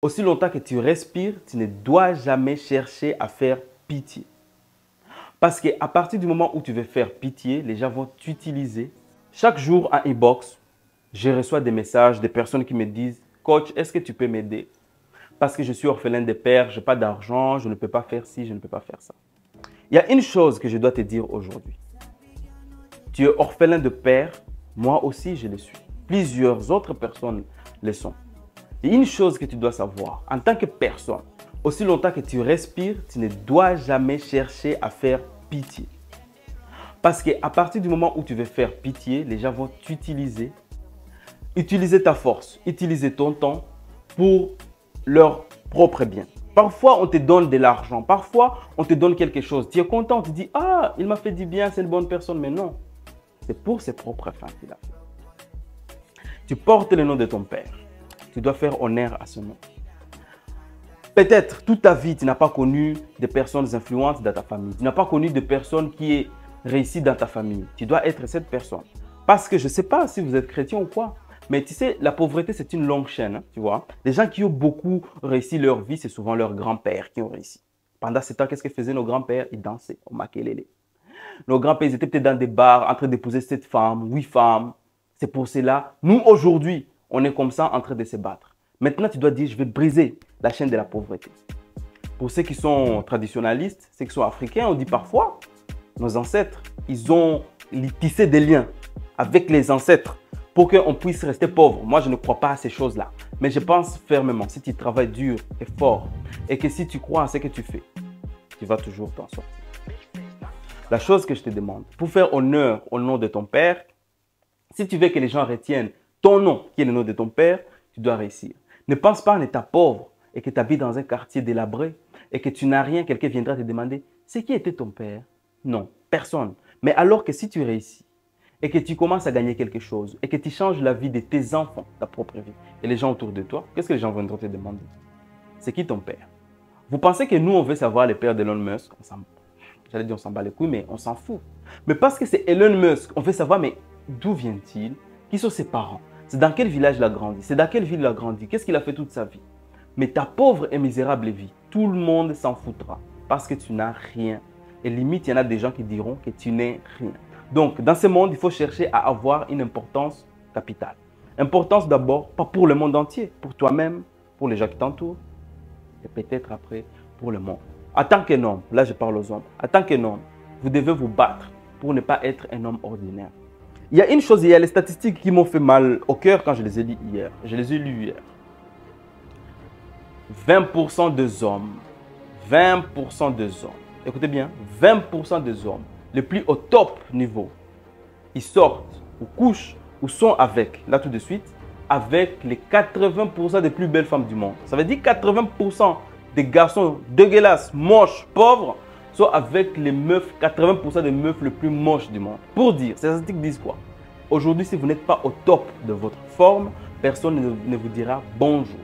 Aussi longtemps que tu respires, tu ne dois jamais chercher à faire pitié. Parce qu'à partir du moment où tu veux faire pitié, les gens vont t'utiliser. Chaque jour en inbox, je reçois des messages des personnes qui me disent « Coach, est-ce que tu peux m'aider? Parce que je suis orphelin de père, je n'ai pas d'argent, je ne peux pas faire ci, je ne peux pas faire ça. » Il y a une chose que je dois te dire aujourd'hui. Tu es orphelin de père, moi aussi je le suis. Plusieurs autres personnes le sont. Et une chose que tu dois savoir, en tant que personne, aussi longtemps que tu respires, tu ne dois jamais chercher à faire pitié. Parce qu'à partir du moment où tu veux faire pitié, les gens vont t'utiliser, utiliser ta force, utiliser ton temps pour leur propre bien. Parfois, on te donne de l'argent, parfois, on te donne quelque chose. Tu es content, tu te dis « Ah, il m'a fait du bien, c'est une bonne personne. » Mais non, c'est pour ses propres fins qu'il a fait. Tu portes le nom de ton père. Tu dois faire honneur à ce nom. Peut-être toute ta vie, tu n'as pas connu de personnes influentes dans ta famille. Tu n'as pas connu de personnes qui sont réussies dans ta famille. Tu dois être cette personne. Parce que je ne sais pas si vous êtes chrétien ou quoi, mais tu sais, la pauvreté, c'est une longue chaîne. Hein, tu vois. Les gens qui ont beaucoup réussi leur vie, c'est souvent leurs grands-pères qui ont réussi. Pendant ce temps, qu'est-ce que faisaient nos grands-pères? Ils dansaient au makelele. Nos grands-pères, ils étaient peut-être dans des bars en train d'épouser 7 femmes, 8 femmes. C'est pour cela, nous aujourd'hui, on est comme ça en train de se battre. Maintenant, tu dois dire, je vais briser la chaîne de la pauvreté. Pour ceux qui sont traditionnalistes, ceux qui sont africains, on dit parfois, nos ancêtres, ils ont tissé des liens avec les ancêtres pour qu'on puisse rester pauvre. Moi, je ne crois pas à ces choses-là. Mais je pense fermement, si tu travailles dur et fort et que si tu crois à ce que tu fais, tu vas toujours t'en sortir. La chose que je te demande, pour faire honneur au nom de ton père, si tu veux que les gens retiennent ton nom, qui est le nom de ton père, tu dois réussir. Ne pense pas en étant pauvre et que tu habites dans un quartier délabré et que tu n'as rien, quelqu'un viendra te demander « C'est qui était ton père ?» Non, personne. Mais alors que si tu réussis et que tu commences à gagner quelque chose et que tu changes la vie de tes enfants, ta propre vie, et les gens autour de toi, qu'est-ce que les gens viendront te demander? C'est qui ton père? Vous pensez que nous, on veut savoir le père d'Elon Musk? J'allais dire on s'en bat les couilles, mais on s'en fout. Mais parce que c'est Elon Musk, on veut savoir, mais d'où vient-il? Qui sont ses parents? C'est dans quel village il a grandi? C'est dans quelle ville il a grandi? Qu'est-ce qu'il a fait toute sa vie? Mais ta pauvre et misérable vie, tout le monde s'en foutra parce que tu n'as rien. Et limite, il y en a des gens qui diront que tu n'es rien. Donc, dans ce monde, il faut chercher à avoir une importance capitale. Importance d'abord, pas pour le monde entier, pour toi-même, pour les gens qui t'entourent, et peut-être après pour le monde. En tant qu'un homme, là je parle aux hommes, en tant qu'un homme, vous devez vous battre pour ne pas être un homme ordinaire. Il y a une chose, il y a les statistiques qui m'ont fait mal au cœur quand je les ai lues hier. Je les ai lues hier. 20% des hommes, 20% des hommes, écoutez bien, 20% des hommes, les plus au top niveau, ils sortent ou couchent ou sont avec, là tout de suite, avec les 80% des plus belles femmes du monde. Ça veut dire 80% des garçons dégueulasses, moches, pauvres, sont avec les meufs, 80% des meufs les plus moches du monde. Pour dire, ces statistiques disent quoi? Aujourd'hui, si vous n'êtes pas au top de votre forme, personne ne vous dira bonjour.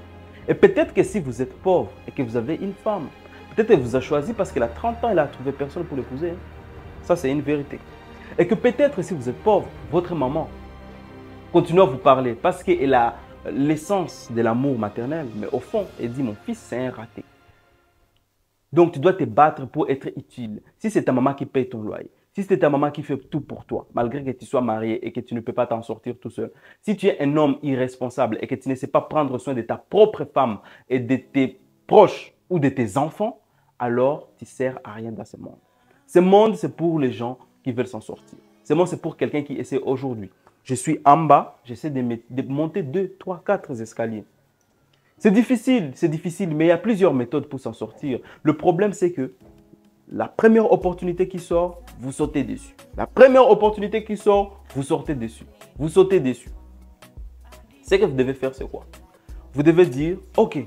Et peut-être que si vous êtes pauvre et que vous avez une femme, peut-être qu'elle vous a choisi parce qu'elle a 30 ans, elle n'a trouvé personne pour l'épouser. Ça, c'est une vérité. Et que peut-être si vous êtes pauvre, votre maman continue à vous parler parce qu'elle a l'essence de l'amour maternel. Mais au fond, elle dit, mon fils, c'est un raté. Donc, tu dois te battre pour être utile. Si c'est ta maman qui paye ton loyer, si c'est ta maman qui fait tout pour toi, malgré que tu sois marié et que tu ne peux pas t'en sortir tout seul, si tu es un homme irresponsable et que tu ne sais pas prendre soin de ta propre femme et de tes proches ou de tes enfants, alors tu ne sers à rien dans ce monde. Ce monde, c'est pour les gens qui veulent s'en sortir. Ce monde, c'est pour quelqu'un qui essaie aujourd'hui. Je suis en bas, j'essaie de monter 2, 3, 4 escaliers. C'est difficile, mais il y a plusieurs méthodes pour s'en sortir. Le problème, c'est que la première opportunité qui sort, vous sautez dessus. La première opportunité qui sort, vous sortez dessus. Vous sautez dessus. Ce que vous devez faire, c'est quoi? Vous devez dire, ok,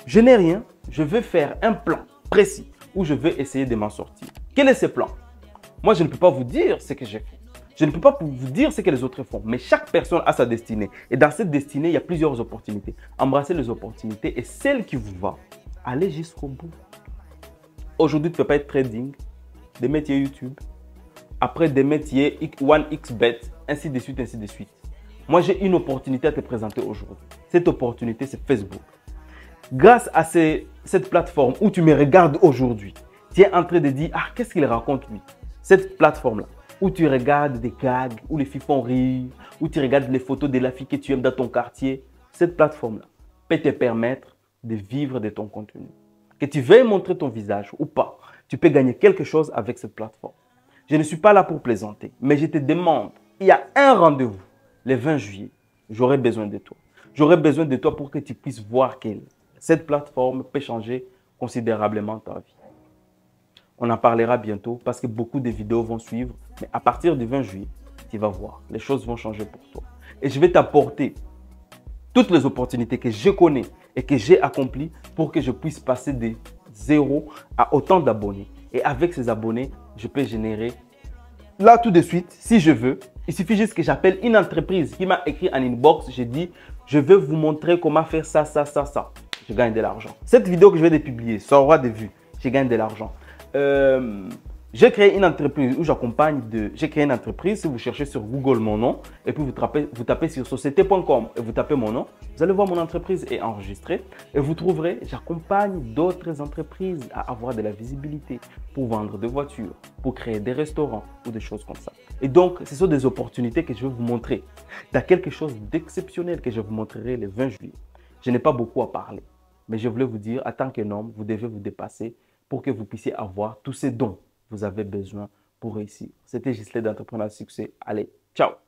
je n'ai rien, je vais faire un plan précis où je vais essayer de m'en sortir. Quel est ce plan? Moi, je ne peux pas vous dire ce que j'ai fait. Je ne peux pas vous dire ce que les autres font, mais chaque personne a sa destinée. Et dans cette destinée, il y a plusieurs opportunités. Embrassez les opportunités et celle qui vous va, allez jusqu'au bout. Aujourd'hui, tu ne peux pas être trading, des métiers YouTube, après des métiers 1xBet, ainsi de suite, ainsi de suite. Moi, j'ai une opportunité à te présenter aujourd'hui. Cette opportunité, c'est Facebook. Grâce à cette plateforme où tu me regardes aujourd'hui, tu es en train de dire, ah, qu'est-ce qu'il raconte lui? Cette plateforme-là, où tu regardes des gags, où les filles font rire, où tu regardes les photos de la fille que tu aimes dans ton quartier, cette plateforme-là peut te permettre de vivre de ton contenu. Que tu veuilles montrer ton visage ou pas, tu peux gagner quelque chose avec cette plateforme. Je ne suis pas là pour plaisanter, mais je te demande, il y a un rendez-vous, le 20 juillet, j'aurai besoin de toi. J'aurai besoin de toi pour que tu puisses voir que cette plateforme peut changer considérablement ta vie. On en parlera bientôt parce que beaucoup de vidéos vont suivre. Mais à partir du 20 juillet, tu vas voir, les choses vont changer pour toi. Et je vais t'apporter toutes les opportunités que je connais et que j'ai accomplies pour que je puisse passer de 0 à autant d'abonnés. Et avec ces abonnés, je peux générer là tout de suite, si je veux. Il suffit juste que j'appelle une entreprise qui m'a écrit en inbox. J'ai dit, je vais vous montrer comment faire ça, ça, ça, ça. Je gagne de l'argent. Cette vidéo que je vais publier, ça aura des vues. Je gagne de l'argent. J'ai créé une entreprise où j'accompagne J'ai créé une entreprise, si vous cherchez sur Google mon nom, et puis vous tapez sur société.com et vous tapez mon nom, vous allez voir mon entreprise est enregistrée et vous trouverez, j'accompagne d'autres entreprises à avoir de la visibilité pour vendre des voitures, pour créer des restaurants ou des choses comme ça. Et donc, ce sont des opportunités que je vais vous montrer. Il y a quelque chose d'exceptionnel que je vous montrerai le 20 juillet. Je n'ai pas beaucoup à parler, mais je voulais vous dire, en tant qu'un homme, vous devez vous dépasser pour que vous puissiez avoir tous ces dons que vous avez besoin pour réussir. C'était Gisèle d'Entrepreneur à Succès. Allez, ciao!